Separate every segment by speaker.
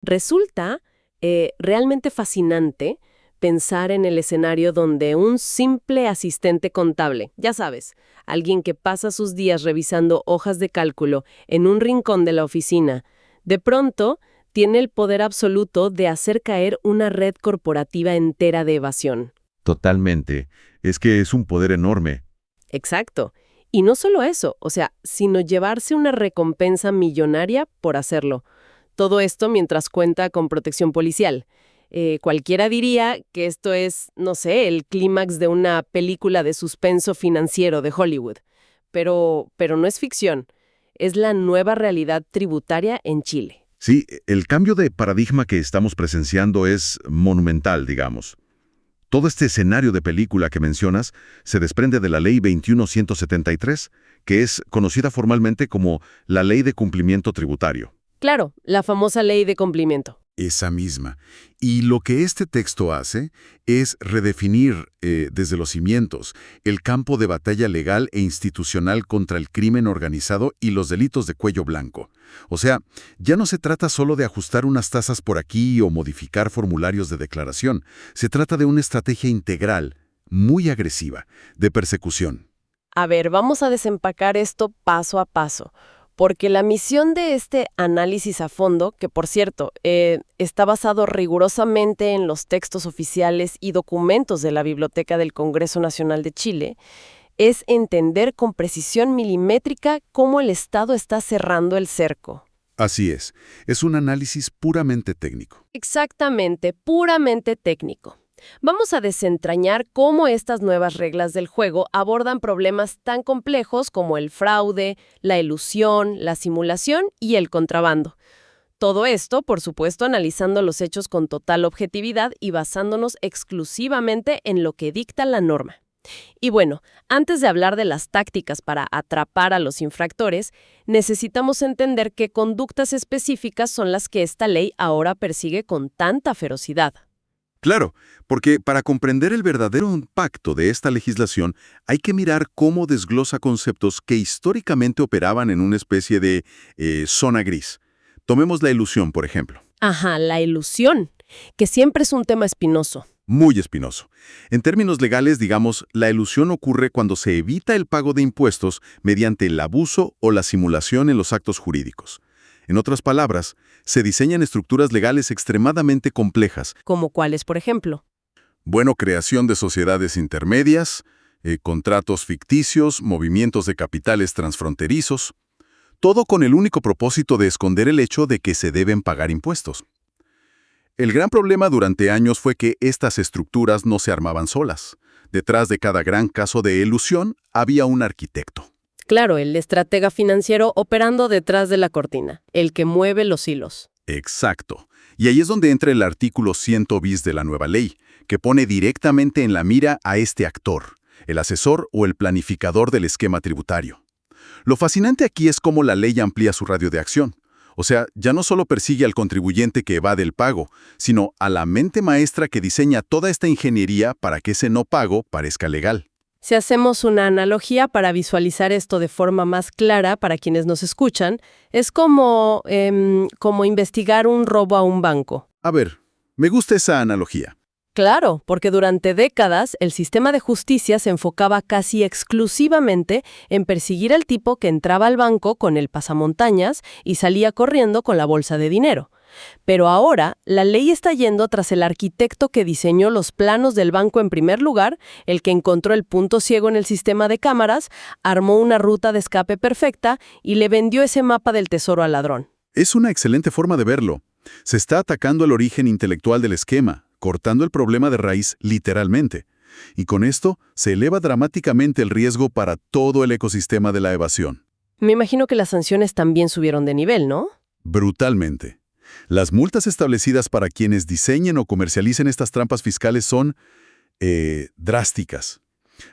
Speaker 1: Resulta realmente fascinante pensar en el escenario donde un simple asistente contable, ya sabes, alguien que pasa sus días revisando hojas de cálculo en un rincón de la oficina, de pronto tiene el poder absoluto de hacer caer una red corporativa entera de evasión.
Speaker 2: Totalmente. Es que es un poder enorme.
Speaker 1: Exacto. Y no solo eso, o sea, sino llevarse una recompensa millonaria por hacerlo. Todo esto mientras cuenta con protección policial. Cualquiera diría que esto es, no sé, el clímax de una película de suspenso financiero de Hollywood. Pero no es ficción. Es la nueva realidad tributaria en Chile.
Speaker 2: Sí, el cambio de paradigma que estamos presenciando es monumental, digamos. Todo este escenario de película que mencionas se desprende de la Ley 21173, que es conocida formalmente como la Ley de Cumplimiento Tributario.
Speaker 1: Claro, la famosa ley de cumplimiento.
Speaker 3: Esa misma. Y lo que este texto hace es redefinir desde los cimientos el campo de batalla legal e institucional contra el crimen organizado y los delitos de cuello blanco. O sea, ya no se trata solo de ajustar unas tasas por aquí o modificar formularios de declaración. Se trata de una estrategia integral, muy agresiva, de persecución.
Speaker 1: A ver, vamos a desempacar esto paso a paso. Porque la misión de este análisis a fondo, que por cierto, está basado rigurosamente en los textos oficiales y documentos de la Biblioteca del Congreso Nacional de Chile, es entender con precisión milimétrica cómo el Estado está cerrando el cerco.
Speaker 3: Así es un análisis puramente técnico.
Speaker 1: Exactamente, puramente técnico. Vamos a desentrañar cómo estas nuevas reglas del juego abordan problemas tan complejos como el fraude, la elusión, la simulación y el contrabando. Todo esto, por supuesto, analizando los hechos con total objetividad y basándonos exclusivamente en lo que dicta la norma. Y bueno, antes de hablar de las tácticas para atrapar a los infractores, necesitamos entender qué conductas específicas son las que esta ley ahora persigue con tanta ferocidad.
Speaker 3: Claro, porque para comprender el verdadero impacto de esta legislación hay que mirar cómo desglosa conceptos que históricamente operaban en una especie de zona gris. Tomemos la ilusión, por ejemplo.
Speaker 1: Ajá, la ilusión, que siempre es un tema espinoso.
Speaker 3: Muy espinoso. En términos legales, digamos, la ilusión ocurre cuando se evita el pago de impuestos mediante el abuso o la simulación en los actos jurídicos. En otras palabras, se diseñan estructuras legales extremadamente complejas.
Speaker 1: ¿Como cuáles, por ejemplo?
Speaker 3: Bueno, creación de sociedades intermedias, contratos ficticios, movimientos de capitales transfronterizos, todo con el único propósito de esconder el hecho de que se deben pagar impuestos. El gran problema durante años fue que estas estructuras no se armaban solas. Detrás de cada gran caso de elusión había un arquitecto.
Speaker 1: Claro, el estratega financiero operando detrás de la cortina, el que mueve los hilos.
Speaker 3: Exacto. Y ahí es donde entra el artículo 100 bis de la nueva ley, que pone directamente en la mira a este actor, el asesor o el planificador del esquema tributario. Lo fascinante aquí es cómo la ley amplía su radio de acción. O sea, ya no solo persigue al contribuyente que evade el pago, sino a la mente maestra que diseña toda esta ingeniería para que ese no pago parezca legal.
Speaker 1: Si hacemos una analogía para visualizar esto de forma más clara para quienes nos escuchan, es como investigar un robo a un banco.
Speaker 3: A ver, me gusta esa analogía.
Speaker 1: Claro, porque durante décadas el sistema de justicia se enfocaba casi exclusivamente en perseguir al tipo que entraba al banco con el pasamontañas y salía corriendo con la bolsa de dinero. Pero ahora, la ley está yendo tras el arquitecto que diseñó los planos del banco en primer lugar, el que encontró el punto ciego en el sistema de cámaras, armó una ruta de escape perfecta y le vendió ese mapa del tesoro al ladrón.
Speaker 3: Es una excelente forma de verlo. Se está atacando el origen intelectual del esquema, cortando el problema de raíz literalmente. Y con esto se eleva dramáticamente el riesgo para todo el ecosistema de la evasión.
Speaker 1: Me imagino que las sanciones también subieron de nivel, ¿no?
Speaker 3: Brutalmente. Las multas establecidas para quienes diseñen o comercialicen estas trampas fiscales son drásticas.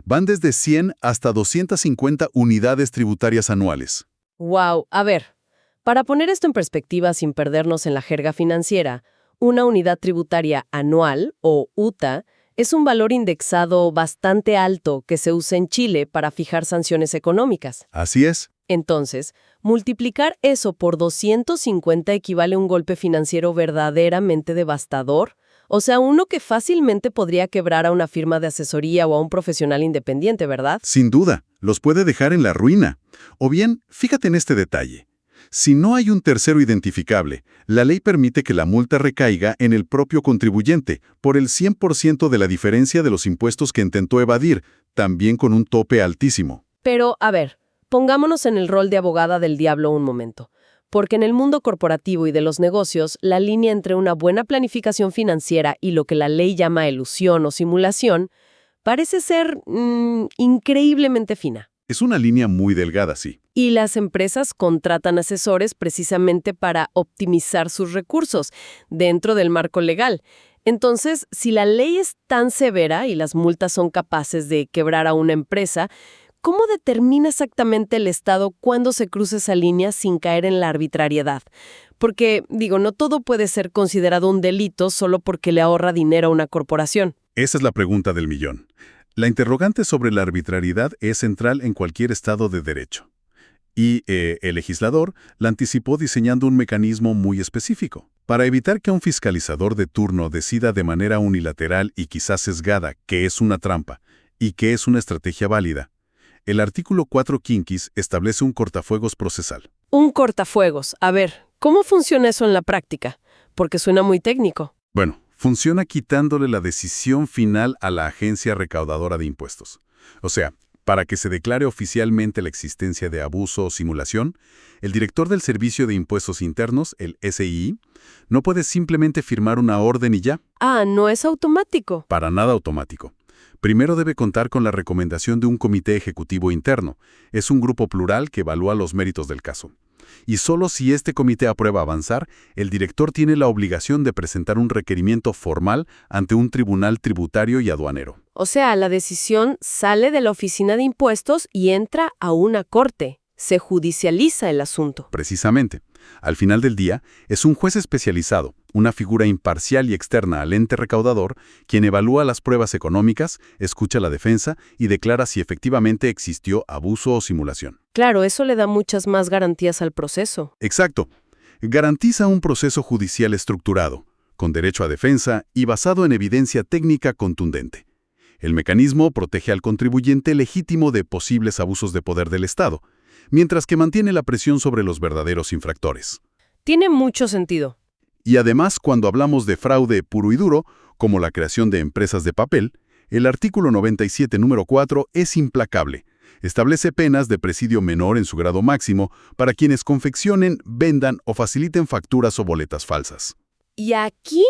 Speaker 3: Van desde 100 hasta 250 unidades tributarias anuales.
Speaker 1: ¡Wow! A ver, para poner esto en perspectiva sin perdernos en la jerga financiera, una unidad tributaria anual, o UTA, es un valor indexado bastante alto que se usa en Chile para fijar sanciones económicas.
Speaker 3: Así es.
Speaker 1: Entonces, multiplicar eso por 250 equivale a un golpe financiero verdaderamente devastador. O sea, uno que fácilmente podría quebrar a una firma de asesoría o a un profesional independiente, ¿verdad?
Speaker 3: Sin duda, los puede dejar en la ruina. O bien, fíjate en este detalle. Si no hay un tercero identificable, la ley permite que la multa recaiga en el propio contribuyente por el 100% de la diferencia de los impuestos que intentó evadir, también con un tope altísimo.
Speaker 1: Pero, a ver, pongámonos en el rol de abogada del diablo un momento. Porque en el mundo corporativo y de los negocios, la línea entre una buena planificación financiera y lo que la ley llama elusión o simulación parece ser increíblemente fina.
Speaker 3: Es una línea muy delgada, sí.
Speaker 1: Y las empresas contratan asesores precisamente para optimizar sus recursos dentro del marco legal. Entonces, si la ley es tan severa y las multas son capaces de quebrar a una empresa, ¿cómo determina exactamente el Estado cuándo se cruza esa línea sin caer en la arbitrariedad? Porque, no todo puede ser considerado un delito solo porque le ahorra dinero a una corporación.
Speaker 3: Esa es la pregunta del millón. La interrogante sobre la arbitrariedad es central en cualquier Estado de derecho. Y el legislador la anticipó diseñando un mecanismo muy específico. Para evitar que un fiscalizador de turno decida de manera unilateral y quizás sesgada que es una trampa y que es una estrategia válida, el artículo 4 quinquis establece un cortafuegos procesal.
Speaker 1: Un cortafuegos. A ver, ¿cómo funciona eso en la práctica? Porque suena muy técnico.
Speaker 3: Bueno, funciona quitándole la decisión final a la agencia recaudadora de impuestos. O sea, para que se declare oficialmente la existencia de abuso o simulación, el director del Servicio de Impuestos Internos, el SII, no puede simplemente firmar una orden y ya.
Speaker 1: Ah, no es automático.
Speaker 3: Para nada automático. Primero debe contar con la recomendación de un comité ejecutivo interno. Es un grupo plural que evalúa los méritos del caso. Y solo si este comité aprueba avanzar, el director tiene la obligación de presentar un requerimiento formal ante un tribunal tributario y aduanero.
Speaker 1: O sea, la decisión sale de la oficina de impuestos y entra a una corte. Se judicializa el asunto.
Speaker 3: Precisamente. Al final del día, es un juez especializado, una figura imparcial y externa al ente recaudador, quien evalúa las pruebas económicas, escucha la defensa y declara si efectivamente existió abuso o simulación.
Speaker 1: Claro, eso le da muchas más garantías al proceso.
Speaker 3: Exacto. Garantiza un proceso judicial estructurado, con derecho a defensa y basado en evidencia técnica contundente. El mecanismo protege al contribuyente legítimo de posibles abusos de poder del Estado, mientras que mantiene la presión sobre los verdaderos infractores.
Speaker 1: Tiene mucho sentido.
Speaker 3: Y además, cuando hablamos de fraude puro y duro, como la creación de empresas de papel, el artículo 97, número 4, es implacable. Establece penas de presidio menor en su grado máximo para quienes confeccionen, vendan o faciliten facturas o boletas falsas.
Speaker 1: Y aquí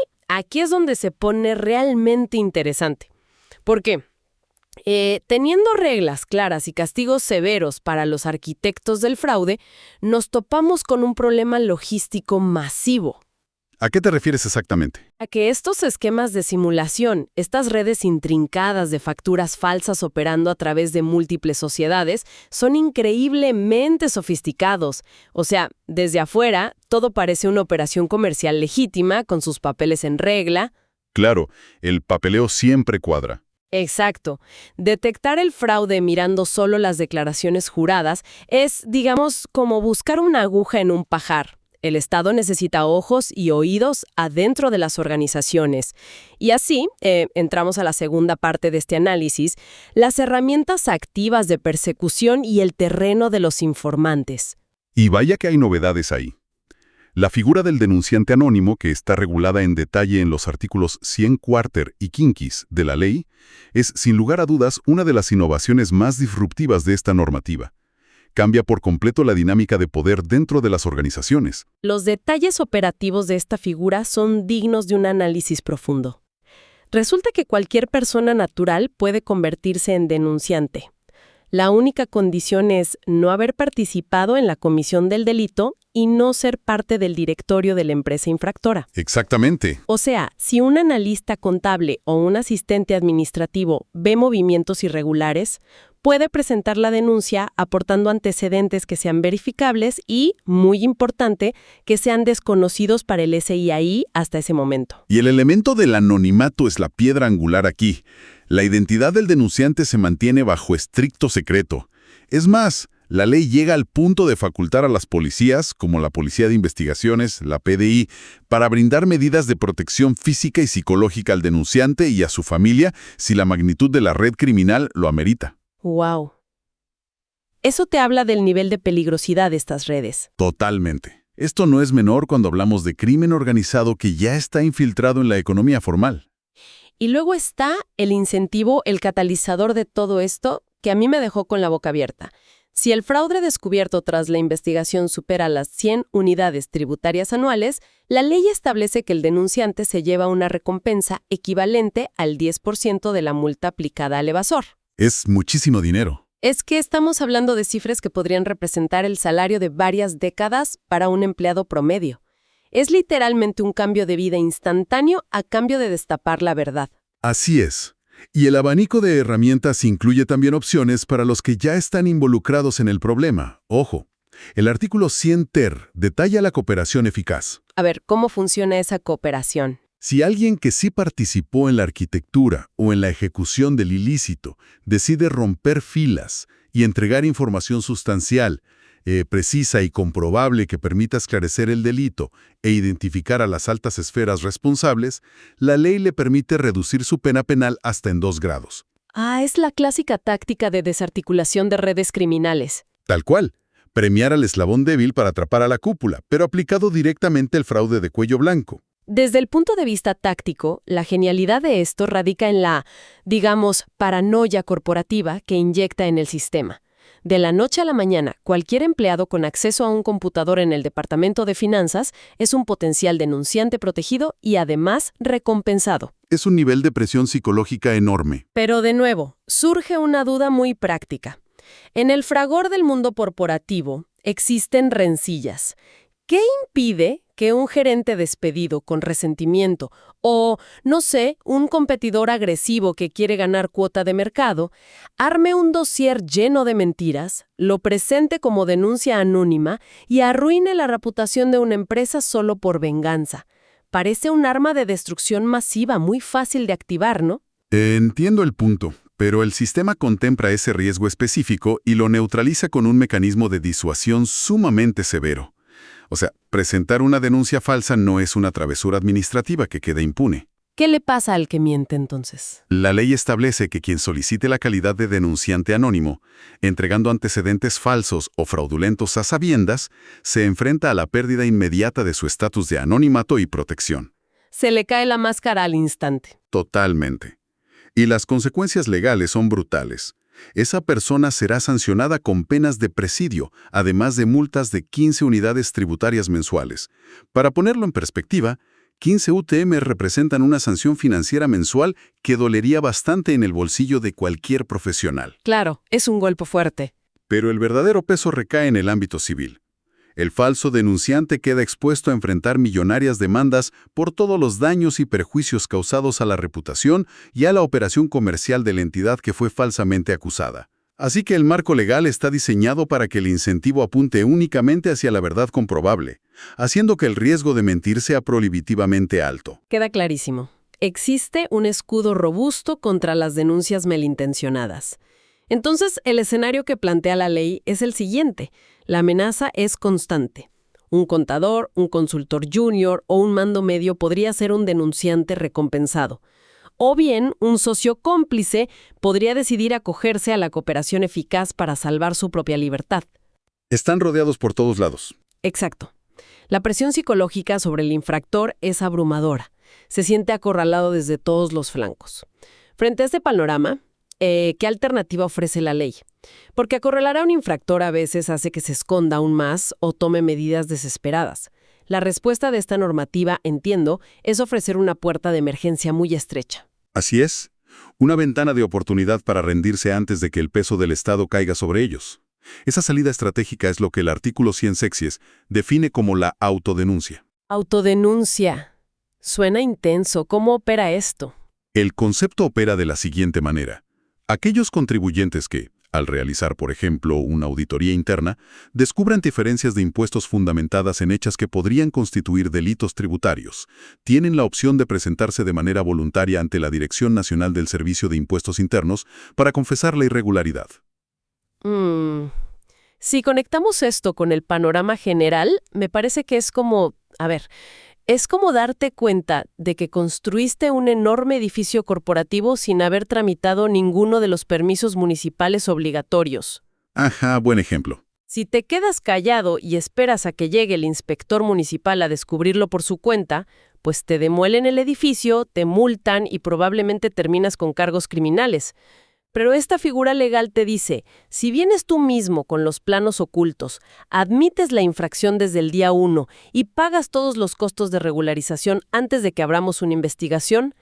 Speaker 1: es donde se pone realmente interesante. ¿Por qué? Teniendo reglas claras y castigos severos para los arquitectos del fraude, nos topamos con un problema logístico masivo.
Speaker 3: ¿A qué te refieres exactamente?
Speaker 1: A que estos esquemas de simulación, estas redes intrincadas de facturas falsas operando a través de múltiples sociedades, son increíblemente sofisticados. O sea, desde afuera, todo parece una operación comercial legítima, con sus papeles en regla.
Speaker 3: Claro, el papeleo siempre cuadra.
Speaker 1: Exacto. Detectar el fraude mirando solo las declaraciones juradas es, digamos, como buscar una aguja en un pajar. El Estado necesita ojos y oídos adentro de las organizaciones. Y así, entramos a la segunda parte de este análisis, las herramientas activas de persecución y el terreno de los informantes.
Speaker 3: Y vaya que hay novedades ahí. La figura del denunciante anónimo, que está regulada en detalle en los artículos 100 cuarter y quinquis de la ley, es sin lugar a dudas una de las innovaciones más disruptivas de esta normativa. Cambia por completo la dinámica de poder dentro de las organizaciones.
Speaker 1: Los detalles operativos de esta figura son dignos de un análisis profundo. Resulta que cualquier persona natural puede convertirse en denunciante. La única condición es no haber participado en la comisión del delito y no ser parte del directorio de la empresa infractora.
Speaker 3: Exactamente.
Speaker 1: O sea, si un analista contable o un asistente administrativo ve movimientos irregulares, puede presentar la denuncia aportando antecedentes que sean verificables y, muy importante, que sean desconocidos para el SII hasta ese momento.
Speaker 3: Y el elemento del anonimato es la piedra angular aquí. La identidad del denunciante se mantiene bajo estricto secreto. Es más, La ley llega al punto de facultar a las policías, como la Policía de Investigaciones, la PDI, para brindar medidas de protección física y psicológica al denunciante y a su familia si la magnitud de la red criminal lo amerita.
Speaker 1: ¡Wow! Eso te habla del nivel de peligrosidad de estas redes.
Speaker 3: Totalmente. Esto no es menor cuando hablamos de crimen organizado que ya está infiltrado en la economía formal.
Speaker 1: Y luego está el incentivo, el catalizador de todo esto, que a mí me dejó con la boca abierta. Si el fraude descubierto tras la investigación supera las 100 unidades tributarias anuales, la ley establece que el denunciante se lleva una recompensa equivalente al 10% de la multa aplicada al evasor.
Speaker 3: Es muchísimo dinero.
Speaker 1: Es que estamos hablando de cifras que podrían representar el salario de varias décadas para un empleado promedio. Es literalmente un cambio de vida instantáneo a cambio de destapar la verdad.
Speaker 3: Así es. Y el abanico de herramientas incluye también opciones para los que ya están involucrados en el problema. Ojo, el artículo 100 ter detalla la cooperación eficaz.
Speaker 1: A ver, ¿cómo funciona esa cooperación?
Speaker 3: Si alguien que sí participó en la arquitectura o en la ejecución del ilícito decide romper filas y entregar información sustancial, precisa y comprobable que permita esclarecer el delito e identificar a las altas esferas responsables, la ley le permite reducir su pena penal hasta en 2 grados.
Speaker 1: Ah, es la clásica táctica de desarticulación de redes criminales.
Speaker 3: Tal cual, premiar al eslabón débil para atrapar a la cúpula, pero aplicado directamente al fraude de cuello blanco.
Speaker 1: Desde el punto de vista táctico, la genialidad de esto radica en la, digamos, paranoia corporativa que inyecta en el sistema. De la noche a la mañana, cualquier empleado con acceso a un computador en el Departamento de Finanzas es un potencial denunciante protegido y además recompensado.
Speaker 3: Es un nivel de presión psicológica enorme.
Speaker 1: Pero de nuevo, surge una duda muy práctica. En el fragor del mundo corporativo existen rencillas. ¿Qué impide que un gerente despedido con resentimiento o, no sé, un competidor agresivo que quiere ganar cuota de mercado, arme un dossier lleno de mentiras, lo presente como denuncia anónima y arruine la reputación de una empresa solo por venganza? Parece un arma de destrucción masiva muy fácil de activar, ¿no?
Speaker 3: Entiendo el punto, pero el sistema contempla ese riesgo específico y lo neutraliza con un mecanismo de disuasión sumamente severo. O sea, presentar una denuncia falsa no es una travesura administrativa que quede impune.
Speaker 1: ¿Qué le pasa al que miente entonces?
Speaker 3: La ley establece que quien solicite la calidad de denunciante anónimo, entregando antecedentes falsos o fraudulentos a sabiendas, se enfrenta a la pérdida inmediata de su estatus de anonimato y protección.
Speaker 1: Se le cae la máscara al instante.
Speaker 3: Totalmente. Y las consecuencias legales son brutales. Esa persona será sancionada con penas de presidio, además de multas de 15 unidades tributarias mensuales. Para ponerlo en perspectiva, 15 UTM representan una sanción financiera mensual que dolería bastante en el bolsillo de cualquier profesional.
Speaker 1: Claro, es un golpe fuerte.
Speaker 3: Pero el verdadero peso recae en el ámbito civil. El falso denunciante queda expuesto a enfrentar millonarias demandas por todos los daños y perjuicios causados a la reputación y a la operación comercial de la entidad que fue falsamente acusada. Así que el marco legal está diseñado para que el incentivo apunte únicamente hacia la verdad comprobable, haciendo que el riesgo de mentir sea prohibitivamente alto.
Speaker 1: Queda clarísimo. Existe un escudo robusto contra las denuncias malintencionadas. Entonces, el escenario que plantea la ley es el siguiente. La amenaza es constante. Un contador, un consultor junior o un mando medio podría ser un denunciante recompensado. O bien, un socio cómplice podría decidir acogerse a la cooperación eficaz para salvar su propia libertad.
Speaker 3: Están rodeados por todos lados.
Speaker 1: Exacto. La presión psicológica sobre el infractor es abrumadora. Se siente acorralado desde todos los flancos. Frente a este panorama, ¿qué alternativa ofrece la ley? Porque acorralar a un infractor a veces hace que se esconda aún más o tome medidas desesperadas. La respuesta de esta normativa, entiendo, es ofrecer una puerta de emergencia muy estrecha.
Speaker 3: Así es, una ventana de oportunidad para rendirse antes de que el peso del Estado caiga sobre ellos. Esa salida estratégica es lo que el artículo 100 sexies define como la autodenuncia.
Speaker 1: Autodenuncia. Suena intenso. ¿Cómo opera esto?
Speaker 3: El concepto opera de la siguiente manera. Aquellos contribuyentes que, al realizar, por ejemplo, una auditoría interna, descubran diferencias de impuestos fundamentadas en hechos que podrían constituir delitos tributarios, tienen la opción de presentarse de manera voluntaria ante la Dirección Nacional del Servicio de Impuestos Internos para confesar la irregularidad.
Speaker 1: Si conectamos esto con el panorama general, me parece que es como, es como darte cuenta de que construiste un enorme edificio corporativo sin haber tramitado ninguno de los permisos municipales obligatorios.
Speaker 3: Ajá, buen ejemplo.
Speaker 1: Si te quedas callado y esperas a que llegue el inspector municipal a descubrirlo por su cuenta, pues te demuelen el edificio, te multan y probablemente terminas con cargos criminales. Pero esta figura legal te dice, si vienes tú mismo con los planos ocultos, admites la infracción desde el día 1 y pagas todos los costos de regularización antes de que abramos una investigación,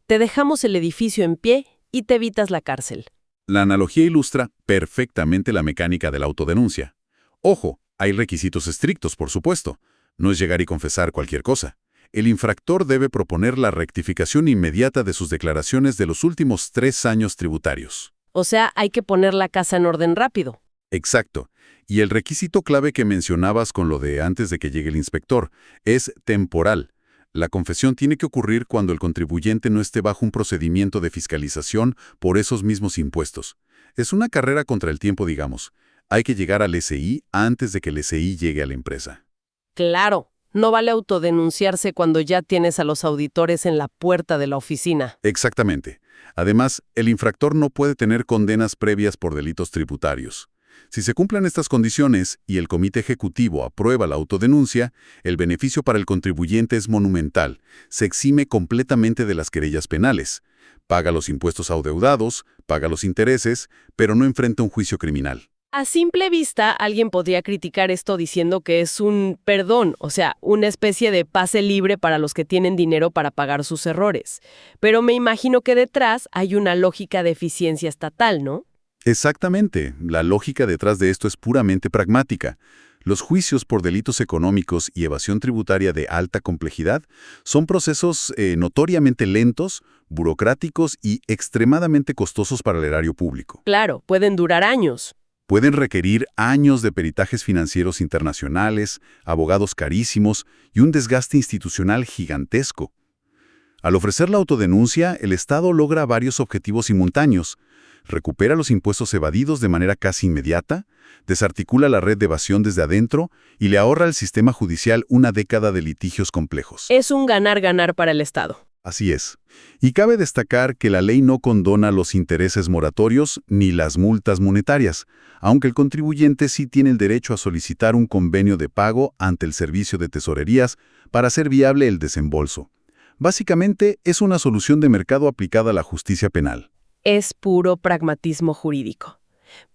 Speaker 1: te dejamos el edificio en pie y te evitas la cárcel.
Speaker 3: La analogía ilustra perfectamente la mecánica de la autodenuncia. Ojo, hay requisitos estrictos, por supuesto. No es llegar y confesar cualquier cosa. El infractor debe proponer la rectificación inmediata de sus declaraciones de los últimos 3 años tributarios.
Speaker 1: O sea, hay que poner la casa en orden rápido.
Speaker 3: Exacto. Y el requisito clave que mencionabas con lo de antes de que llegue el inspector es temporal. La confesión tiene que ocurrir cuando el contribuyente no esté bajo un procedimiento de fiscalización por esos mismos impuestos. Es una carrera contra el tiempo, digamos. Hay que llegar al SI antes de que el SI llegue a la empresa.
Speaker 1: Claro, no vale autodenunciarse cuando ya tienes a los auditores en la puerta de la oficina.
Speaker 3: Exactamente. Además, el infractor no puede tener condenas previas por delitos tributarios. Si se cumplen estas condiciones y el comité ejecutivo aprueba la autodenuncia, el beneficio para el contribuyente es monumental. Se exime completamente de las querellas penales. Paga los impuestos adeudados, paga los intereses, pero no enfrenta un juicio criminal.
Speaker 1: A simple vista, alguien podría criticar esto diciendo que es un perdón, o sea, una especie de pase libre para los que tienen dinero para pagar sus errores. Pero me imagino que detrás hay una lógica de eficiencia estatal, ¿no?
Speaker 3: Exactamente. La lógica detrás de esto es puramente pragmática. Los juicios por delitos económicos y evasión tributaria de alta complejidad son procesos notoriamente lentos, burocráticos y extremadamente costosos para el erario público.
Speaker 1: Claro, pueden durar años.
Speaker 3: Pueden requerir años de peritajes financieros internacionales, abogados carísimos y un desgaste institucional gigantesco. Al ofrecer la autodenuncia, el Estado logra varios objetivos simultáneos. Recupera los impuestos evadidos de manera casi inmediata, desarticula la red de evasión desde adentro y le ahorra al sistema judicial una década de litigios complejos.
Speaker 1: Es un ganar-ganar para el Estado.
Speaker 3: Así es. Y cabe destacar que la ley no condona los intereses moratorios ni las multas monetarias, aunque el contribuyente sí tiene el derecho a solicitar un convenio de pago ante el Servicio de Tesorerías para hacer viable el desembolso. Básicamente, es una solución de mercado aplicada a la justicia penal.
Speaker 1: Es puro pragmatismo jurídico.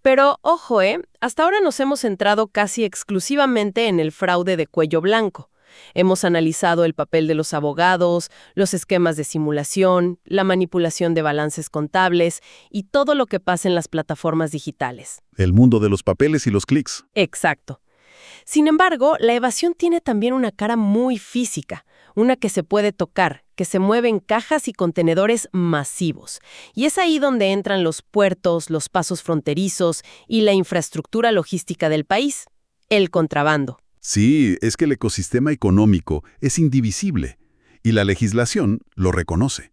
Speaker 1: Pero, ojo, hasta ahora nos hemos centrado casi exclusivamente en el fraude de cuello blanco. Hemos analizado el papel de los abogados, los esquemas de simulación, la manipulación de balances contables y todo lo que pasa en las plataformas digitales.
Speaker 3: El mundo de los papeles y los clics.
Speaker 1: Exacto. Sin embargo, la evasión tiene también una cara muy física, una que se puede tocar, que se mueve en cajas y contenedores masivos. Y es ahí donde entran los puertos, los pasos fronterizos y la infraestructura logística del país, el contrabando.
Speaker 3: Sí, es que el ecosistema económico es indivisible y la legislación lo reconoce.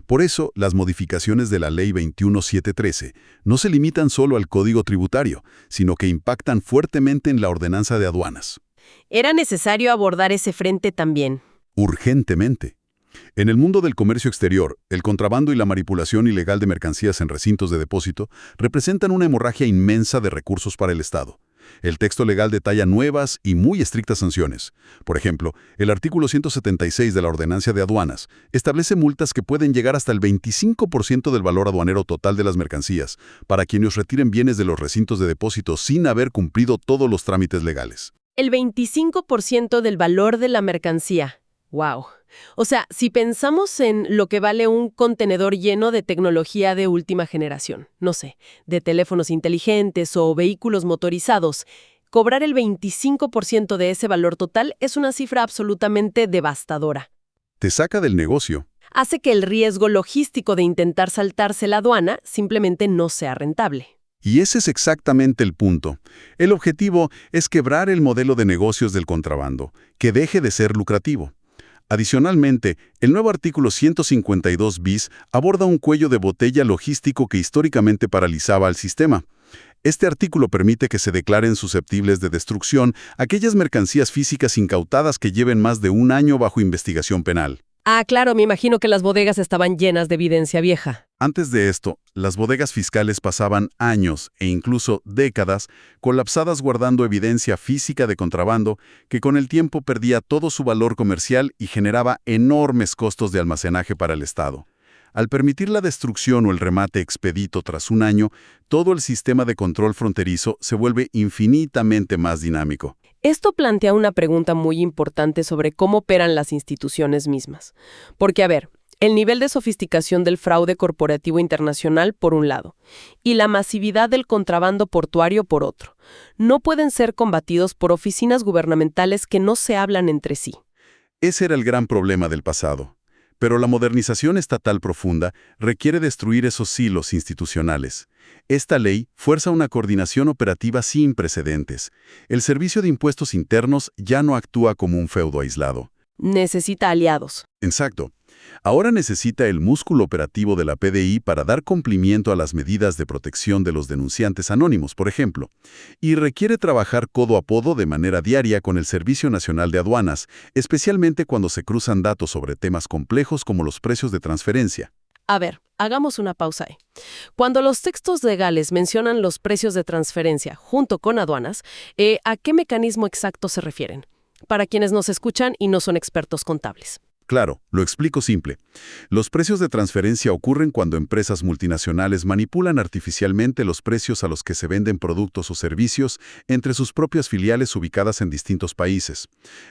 Speaker 3: Por eso, las modificaciones de la Ley 21713 no se limitan solo al Código Tributario, sino que impactan fuertemente en la Ordenanza de Aduanas.
Speaker 1: Era necesario abordar ese frente también.
Speaker 3: Urgentemente. En el mundo del comercio exterior, el contrabando y la manipulación ilegal de mercancías en recintos de depósito representan una hemorragia inmensa de recursos para el Estado. El texto legal detalla nuevas y muy estrictas sanciones. Por ejemplo, el artículo 176 de la Ordenanza de Aduanas establece multas que pueden llegar hasta el 25% del valor aduanero total de las mercancías para quienes retiren bienes de los recintos de depósito sin haber cumplido todos los trámites legales.
Speaker 1: El 25% del valor de la mercancía. ¡Wow! O sea, si pensamos en lo que vale un contenedor lleno de tecnología de última generación, no sé, de teléfonos inteligentes o vehículos motorizados, cobrar el 25% de ese valor total es una cifra absolutamente devastadora.
Speaker 3: Te saca del negocio.
Speaker 1: Hace que el riesgo logístico de intentar saltarse la aduana simplemente no sea rentable.
Speaker 3: Y ese es exactamente el punto. El objetivo es quebrar el modelo de negocios del contrabando, que deje de ser lucrativo. Adicionalmente, el nuevo artículo 152 bis aborda un cuello de botella logístico que históricamente paralizaba al sistema. Este artículo permite que se declaren susceptibles de destrucción aquellas mercancías físicas incautadas que lleven más de un año bajo investigación penal.
Speaker 1: Ah, claro, me imagino que las bodegas estaban llenas de evidencia vieja.
Speaker 3: Antes de esto, las bodegas fiscales pasaban años e incluso décadas colapsadas guardando evidencia física de contrabando que con el tiempo perdía todo su valor comercial y generaba enormes costos de almacenaje para el Estado. Al permitir la destrucción o el remate expedito tras un año, todo el sistema de control fronterizo se vuelve infinitamente más dinámico.
Speaker 1: Esto plantea una pregunta muy importante sobre cómo operan las instituciones mismas. Porque, a ver, el nivel de sofisticación del fraude corporativo internacional, por un lado, y la masividad del contrabando portuario, por otro, no pueden ser combatidos por oficinas gubernamentales que no se hablan entre sí.
Speaker 3: Ese era el gran problema del pasado. Pero la modernización estatal profunda requiere destruir esos silos institucionales. Esta ley fuerza una coordinación operativa sin precedentes. El Servicio de Impuestos Internos ya no actúa como un feudo aislado.
Speaker 1: Necesita aliados.
Speaker 3: Exacto. Ahora necesita el músculo operativo de la PDI para dar cumplimiento a las medidas de protección de los denunciantes anónimos, por ejemplo, y requiere trabajar codo a codo de manera diaria con el Servicio Nacional de Aduanas, especialmente cuando se cruzan datos sobre temas complejos como los precios de transferencia.
Speaker 1: A ver, hagamos una pausa ahí. Cuando los textos legales mencionan los precios de transferencia junto con aduanas, ¿a qué mecanismo exacto se refieren? Para quienes nos escuchan y no son expertos contables.
Speaker 3: Claro, lo explico simple. Los precios de transferencia ocurren cuando empresas multinacionales manipulan artificialmente los precios a los que se venden productos o servicios entre sus propias filiales ubicadas en distintos países.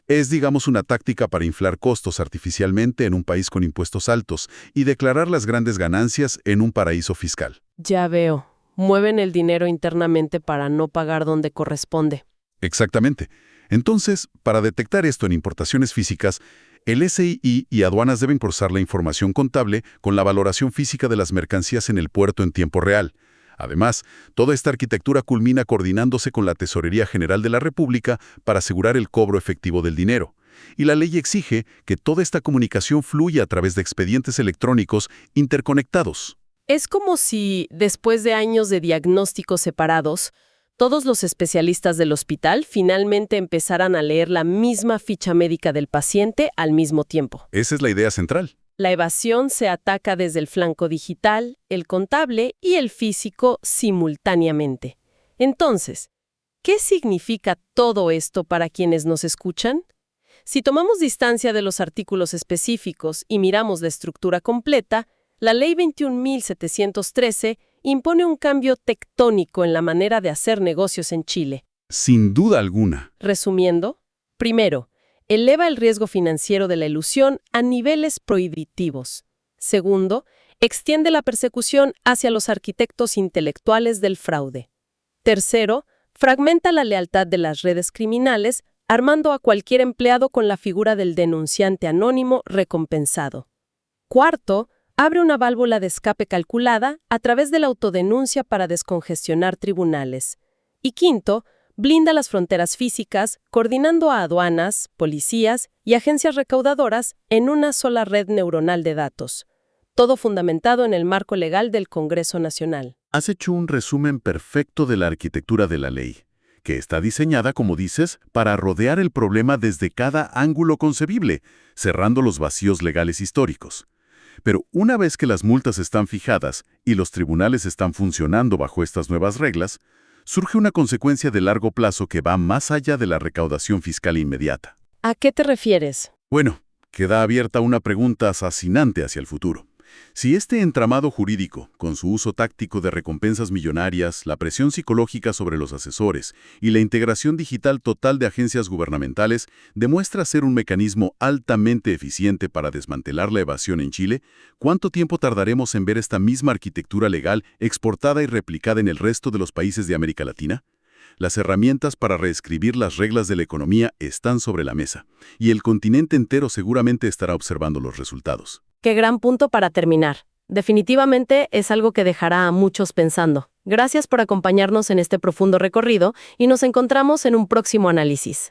Speaker 3: Es, digamos, una táctica para inflar costos artificialmente en un país con impuestos altos y declarar las grandes ganancias en un paraíso fiscal.
Speaker 1: Ya veo. Mueven el dinero internamente para no pagar donde corresponde.
Speaker 3: Exactamente. Entonces, para detectar esto en importaciones físicas, el SII y aduanas deben cruzar la información contable con la valoración física de las mercancías en el puerto en tiempo real. Además, toda esta arquitectura culmina coordinándose con la Tesorería General de la República para asegurar el cobro efectivo del dinero. Y la ley exige que toda esta comunicación fluya a través de expedientes electrónicos interconectados.
Speaker 1: Es como si, después de años de diagnósticos separados, todos los especialistas del hospital finalmente empezaran a leer la misma ficha médica del paciente al mismo tiempo.
Speaker 3: Esa es la idea central.
Speaker 1: La evasión se ataca desde el flanco digital, el contable y el físico simultáneamente. Entonces, ¿qué significa todo esto para quienes nos escuchan? Si tomamos distancia de los artículos específicos y miramos la estructura completa, la Ley 21.713 impone un cambio tectónico en la manera de hacer negocios en Chile.
Speaker 3: Sin duda alguna.
Speaker 1: Resumiendo, primero, eleva el riesgo financiero de la elusión a niveles prohibitivos. Segundo, extiende la persecución hacia los arquitectos intelectuales del fraude. Tercero, fragmenta la lealtad de las redes criminales, armando a cualquier empleado con la figura del denunciante anónimo recompensado. Cuarto, abre una válvula de escape calculada a través de la autodenuncia para descongestionar tribunales. Y quinto, blinda las fronteras físicas, coordinando a aduanas, policías y agencias recaudadoras en una sola red neuronal de datos. Todo fundamentado en el marco legal del Congreso Nacional.
Speaker 3: Has hecho un resumen perfecto de la arquitectura de la ley, que está diseñada, como dices, para rodear el problema desde cada ángulo concebible, cerrando los vacíos legales históricos. Pero una vez que las multas están fijadas y los tribunales están funcionando bajo estas nuevas reglas, surge una consecuencia de largo plazo que va más allá de la recaudación fiscal inmediata.
Speaker 1: ¿A qué te refieres?
Speaker 3: Bueno, queda abierta una pregunta fascinante hacia el futuro. Si este entramado jurídico, con su uso táctico de recompensas millonarias, la presión psicológica sobre los asesores y la integración digital total de agencias gubernamentales demuestra ser un mecanismo altamente eficiente para desmantelar la evasión en Chile, ¿cuánto tiempo tardaremos en ver esta misma arquitectura legal exportada y replicada en el resto de los países de América Latina? Las herramientas para reescribir las reglas de la economía están sobre la mesa, y el continente entero seguramente estará observando los resultados.
Speaker 1: Qué gran punto para terminar. Definitivamente es algo que dejará a muchos pensando. Gracias por acompañarnos en este profundo recorrido y nos encontramos en un próximo análisis.